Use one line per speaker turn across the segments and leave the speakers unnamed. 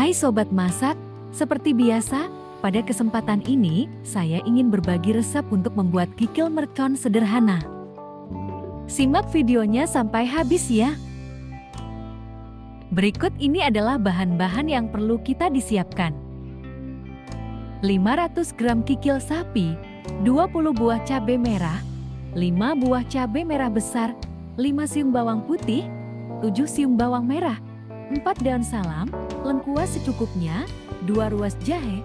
Hai Sobat Masak, seperti biasa, pada kesempatan ini saya ingin berbagi resep untuk membuat kikil mercon sederhana. Simak videonya sampai habis ya. Berikut ini adalah bahan-bahan yang perlu kita disiapkan. 500 gram kikil sapi, 20 buah cabai merah, 5 buah cabai merah besar, 5 siung bawang putih, 7 siung bawang merah, 4 daun salam, lengkuas secukupnya, 2 ruas jahe,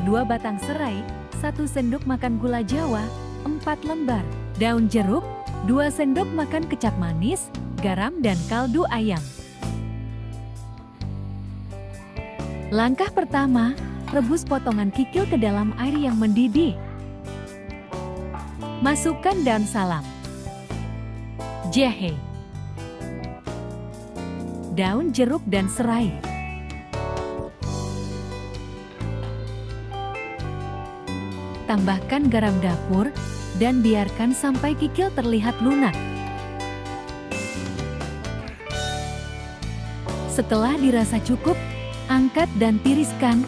2 batang serai, 1 sendok makan gula jawa, 4 lembar daun jeruk, 2 sendok makan kecap manis, garam dan kaldu ayam. Langkah pertama, rebus potongan kikil ke dalam air yang mendidih. Masukkan daun salam, jahe, daun jeruk dan serai. Tambahkan garam dapur dan biarkan sampai kikil terlihat lunak. Setelah dirasa cukup, angkat dan tiriskan.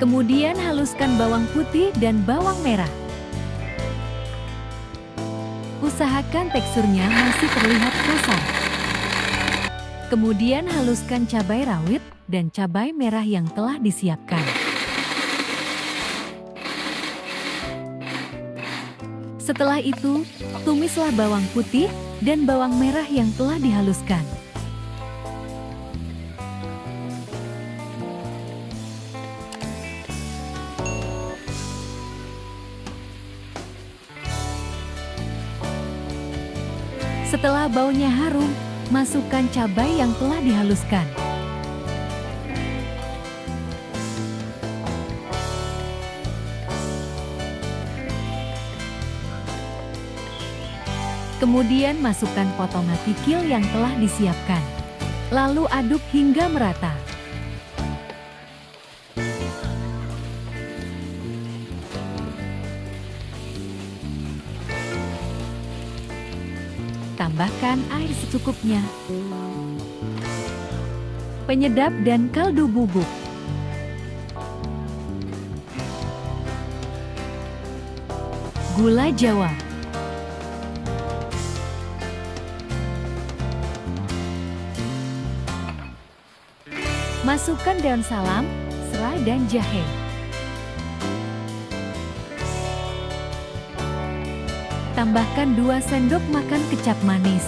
Kemudian haluskan bawang putih dan bawang merah. Usahakan teksturnya masih terlihat kasar. Kemudian haluskan cabai rawit dan cabai merah yang telah disiapkan. Setelah itu, tumislah bawang putih dan bawang merah yang telah dihaluskan. Setelah baunya harum, masukkan cabai yang telah dihaluskan. Kemudian masukkan potongan kikil yang telah disiapkan. Lalu aduk hingga merata. Tambahkan air secukupnya. Penyedap dan kaldu bubuk. Gula jawa. Masukkan daun salam, serai dan jahe. Tambahkan 2 sendok makan kecap manis.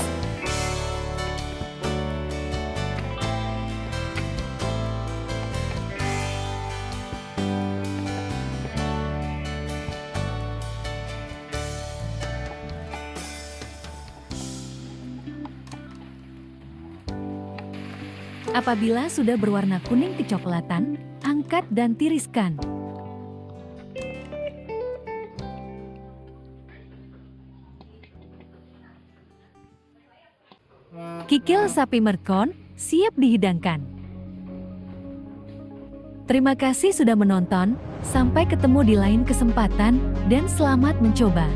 Apabila sudah berwarna kuning kecoklatan, angkat dan tiriskan. Kikil sapi mercon siap dihidangkan. Terima kasih sudah menonton, sampai ketemu di lain kesempatan, dan selamat mencoba.